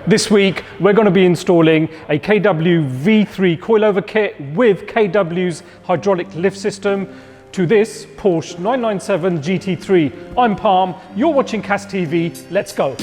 This week, we're going to be installing a KW V3 coilover kit with KW's hydraulic lift system to this Porsche 997 GT3. I'm Parm, you're watching CAS TV, let's go.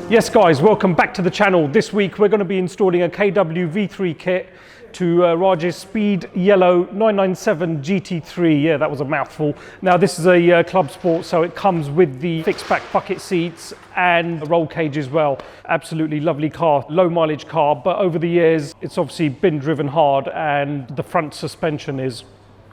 Yes guys, welcome back to the channel. This week we're going to be installing a KW V3 kit to Raj's Speed Yellow 997 GT3. Yeah, that was a mouthful. Now this is a club sport, so it comes with the fixed back bucket seats and a roll cage as well. Absolutely lovely car, low mileage car, but over the years it's obviously been driven hard and the front suspension is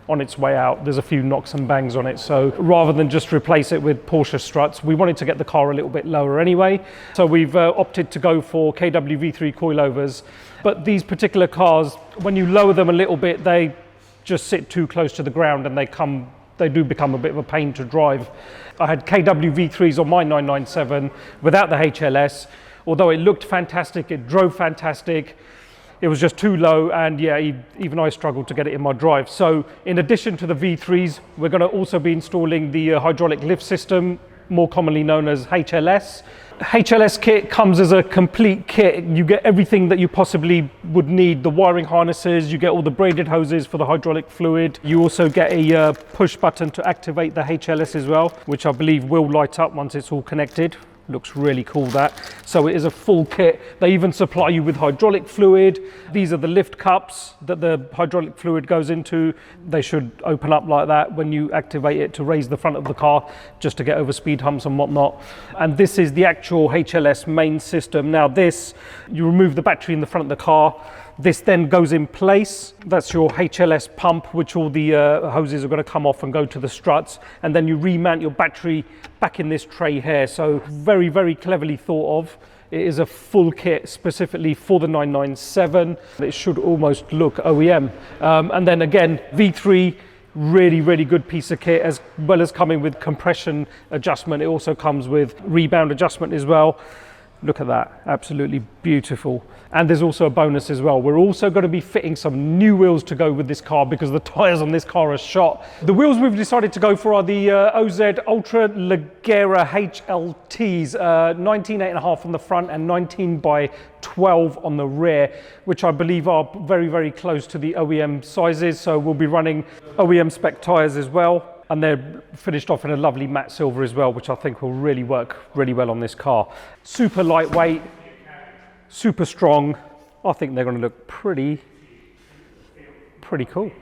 on its way out. There's a few knocks and bangs on it, so rather than just replace it with Porsche struts, we wanted to get the car a little bit lower anyway, so we've opted to go for KW V3 coilovers. But these particular cars, when you lower them a little bit, they just sit too close to the ground and they do become a bit of a pain to drive. I had KW V3s on my 997 without the HLS. Although it looked fantastic, it drove fantastic, it was just too low, and yeah, even I struggled to get it in my drive. So in addition to the V3s, we're going to also be installing the hydraulic lift system, more commonly known as HLS. HLS kit comes as a complete kit. You get everything that you possibly would need, the wiring harnesses, you get all the braided hoses for the hydraulic fluid. You also get a push button to activate the HLS as well, which I believe will light up once it's all connected. Looks really cool, that. So it is a full kit. They even supply you with hydraulic fluid. These are the lift cups that the hydraulic fluid goes into. They should open up like that when you activate it to raise the front of the car, just to get over speed humps and whatnot. And this is the actual HLS main system. Now this, you remove the battery in the front of the car. This then goes in place. That's your HLS pump, which all the hoses are going to come off and go to the struts. And then you remount your battery back in this tray here. So very, very cleverly thought of. It is a full kit specifically for the 997. It should almost look OEM. And then again, V3, really, really good piece of kit, as well as coming with compression adjustment. It also comes with rebound adjustment as well. Look at that, absolutely beautiful. And there's also a bonus as well. We're also going to be fitting some new wheels to go with this car because the tires on this car are shot. The wheels we've decided to go for are the OZ Ultra Leggera HLTs, 19.8.5 on the front and 19 by 12 on the rear, which I believe are very, very close to the OEM sizes. So we'll be running OEM spec tires as well. And they're finished off in a lovely matte silver as well, which I think will really work really well on this car. Super lightweight, super strong. I think they're going to look pretty cool.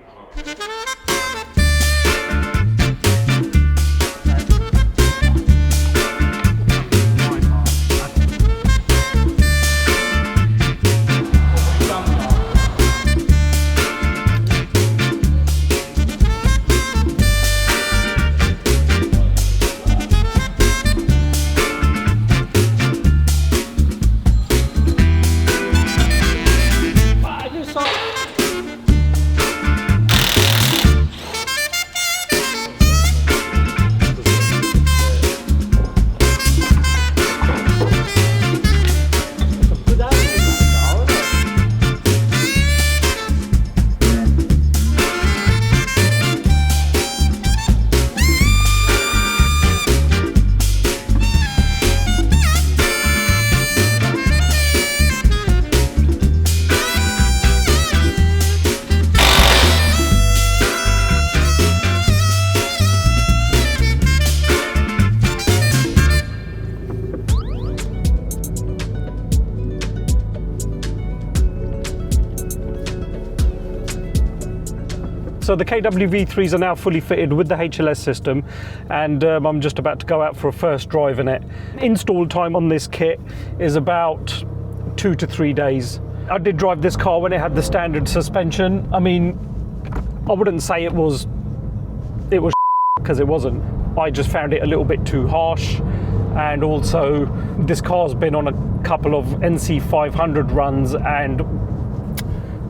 So the KW V3s are now fully fitted with the HLS system, and I'm just about to go out for a first drive in it. Install time on this kit is about 2 to 3 days. I did drive this car when it had the standard suspension. I mean, I wouldn't say it was because it wasn't. I just found it a little bit too harsh, and also this car's been on a couple of NC 500 runs, and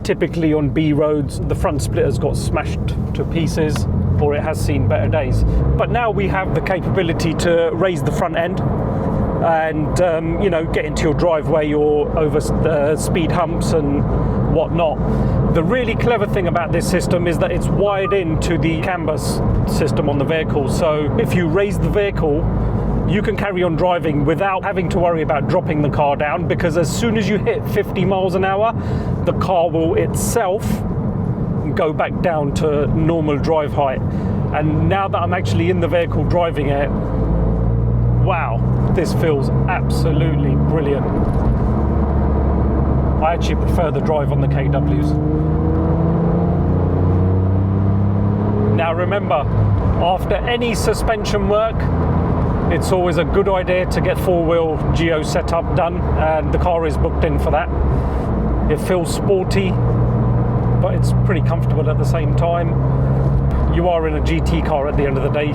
typically on B roads, the front splitter's got smashed to pieces, or it has seen better days. But now we have the capability to raise the front end and you know, get into your driveway or over speed humps and whatnot. The really clever thing about this system is that it's wired into the CAN bus system on the vehicle, so if you raise the vehicle, you can carry on driving without having to worry about dropping the car down, because as soon as you hit 50 miles an hour, the car will itself go back down to normal drive height. And now that I'm actually in the vehicle driving it, wow, this feels absolutely brilliant. I actually prefer the drive on the KWs. Now remember, after any suspension work, it's always a good idea to get four-wheel geo setup done, and the car is booked in for that. It feels sporty, but it's pretty comfortable at the same time. You are in a GT car at the end of the day.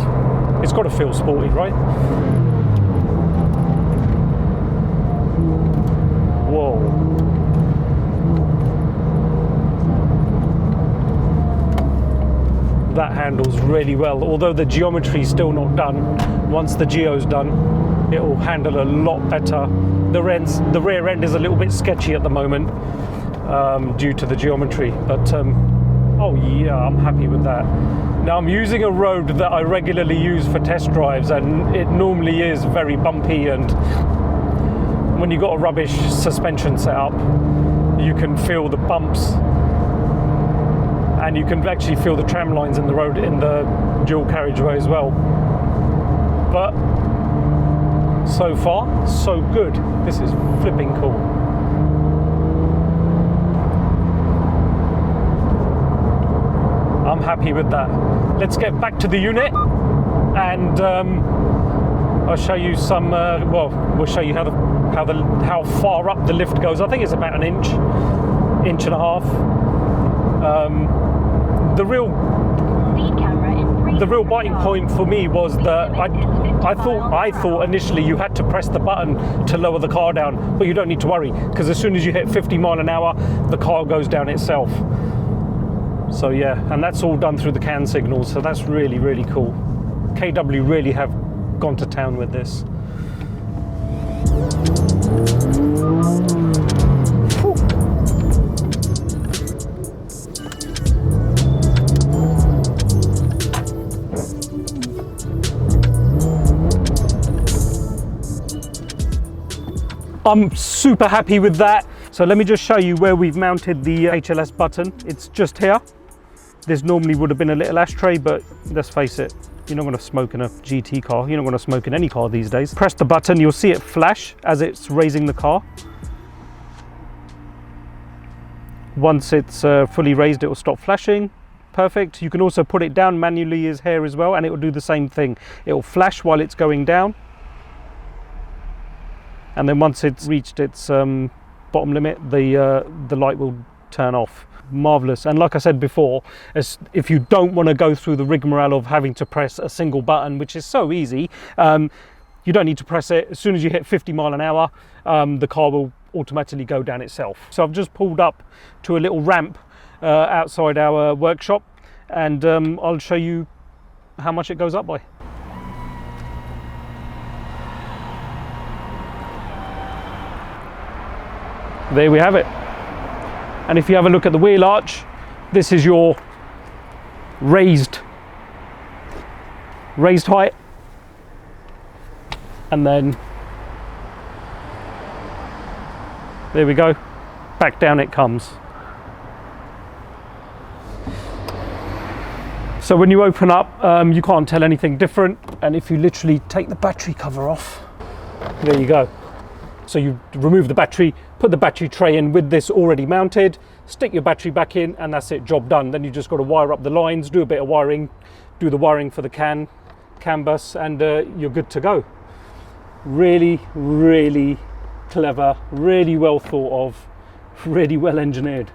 It's got to feel sporty, right? Whoa. That handles really well, although the geometry is still not done. Once the geo's done, it will handle a lot better. The rear end is a little bit sketchy at the moment due to the geometry, but oh yeah, I'm happy with that. Now I'm using a road that I regularly use for test drives, and it normally is very bumpy, and when you've got a rubbish suspension setup, you can feel the bumps, and you can actually feel the tram lines in the road in the dual carriageway as well. But so far, so good. This is flipping cool. I'm happy with that. Let's get back to the unit, and I'll show you some. Well, we'll show you how far up the lift goes. I think it's about an inch and a half. The real biting point for me was that I thought initially you had to press the button to lower the car down, but you don't need to worry, because as soon as you hit 50 mile an hour, the car goes down itself. So yeah, and that's all done through the CAN signals, so that's really, really cool. KW really have gone to town with this. I'm super happy with that. So let me just show you where we've mounted the HLS button. It's just here. This normally would have been a little ashtray, but let's face it, you're not going to smoke in a GT car. You're not going to smoke in any car these days. Press the button, you'll see it flash as it's raising the car. Once it's fully raised, it will stop flashing. Perfect. You can also put it down manually here as well, and it will do the same thing. It will flash while it's going down. And then once it's reached its bottom limit, the light will turn off. Marvelous. And like I said before, if you don't want to go through the rigmarole of having to press a single button, which is so easy, you don't need to press it. As soon as you hit 50 mile an hour, the car will automatically go down itself. So I've just pulled up to a little ramp outside our workshop, and I'll show you how much it goes up by. There we have it. And if you have a look at the wheel arch, this is your raised height, and then there we go, back down it comes. So when you open up, you can't tell anything different, and if you literally take the battery cover off, there you go. So you remove the battery, put the battery tray in with this already mounted, stick your battery back in, and that's it, job done. Then you just got to wire up the lines, do a bit of wiring, do the wiring for the CAN bus, and you're good to go. Really, really clever, really well thought of, really well engineered.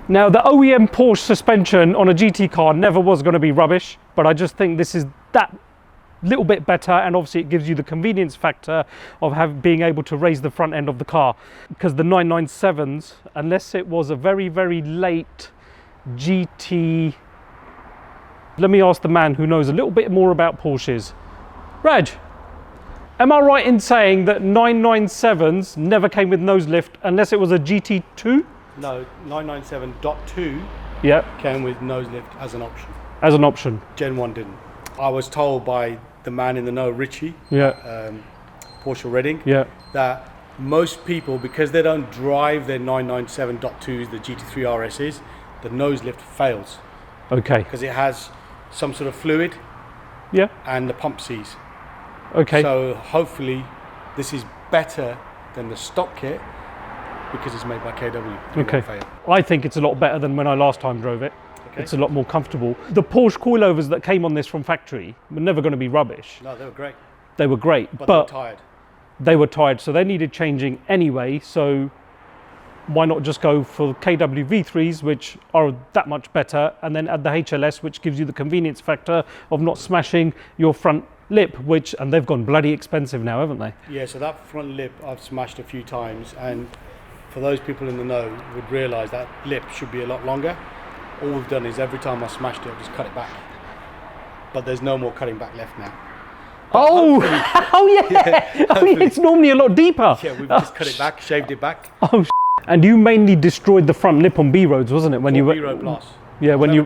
Now, the OEM Porsche suspension on a GT car never was going to be rubbish, but I just think this is that little bit better, and obviously it gives you the convenience factor of being able to raise the front end of the car, because the 997s, unless it was a very, very late GT Let me ask the man who knows a little bit more about Porsches. Raj, am I right in saying that 997s never came with nose lift unless it was a GT2? No, 997.2 came with nose lift as an option. As an option. Gen 1 didn't. I was told by the man in the know, Richie, Porsche Reading, that most people, because they don't drive their 997.2s, the GT3 RSs, the nose lift fails. Okay. Because it has some sort of fluid. Yeah. And the pump sees. Okay. So hopefully this is better than the stock kit because it's made by KW. Okay. I think it's a lot better than when I last time drove it. Okay. It's a lot more comfortable. The Porsche coilovers that came on this from factory were never going to be rubbish. No, they were great. They were great, but they were tired. They were tired, so they needed changing anyway. So why not just go for KW V3s, which are that much better, and then add the HLS, which gives you the convenience factor of not smashing your front lip, and they've gone bloody expensive now, haven't they? Yeah, so that front lip I've smashed a few times, and for those people in the know would realise that lip should be a lot longer. All we've done is every time I smashed it, I've just cut it back. But there's no more cutting back left now. Oh, yeah. I mean, it's normally a lot deeper. Yeah, we've just cut it back, shaved it back. Oh, and you mainly destroyed the front lip on B roads, wasn't it? When you went B-road plus. Yeah, when you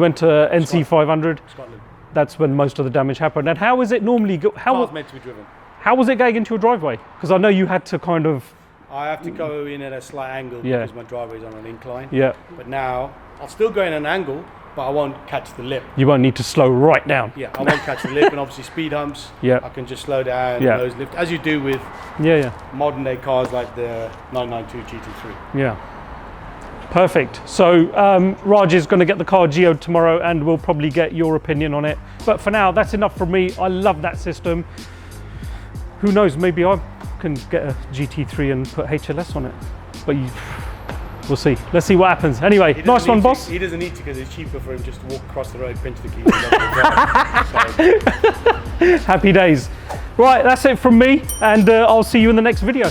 went to NC 500. Scotland. That's when most of the damage happened. And how is it normally? How was meant to be driven? How was it going into your driveway? Because I know you had to kind of. I have to go in at a slight angle because my driveway is on an incline. Yeah. But now I'll still go in an angle, but I won't catch the lip. You won't need to slow right down. Yeah, I won't catch the lip, and obviously speed humps. Yeah. I can just slow down, nose lift, as you do with modern day cars like the 992 GT3. Yeah. Perfect. So Raj is going to get the car geoed tomorrow, and we'll probably get your opinion on it. But for now, that's enough from me. I love that system. Who knows? Maybe I can get a GT3 and put HLS on it. But we'll see. Let's see what happens. Anyway, nice one, boss. He doesn't need to because it's cheaper for him just to walk across the road, pinch the keys. Happy days. Right, that's it from me, and I'll see you in the next video.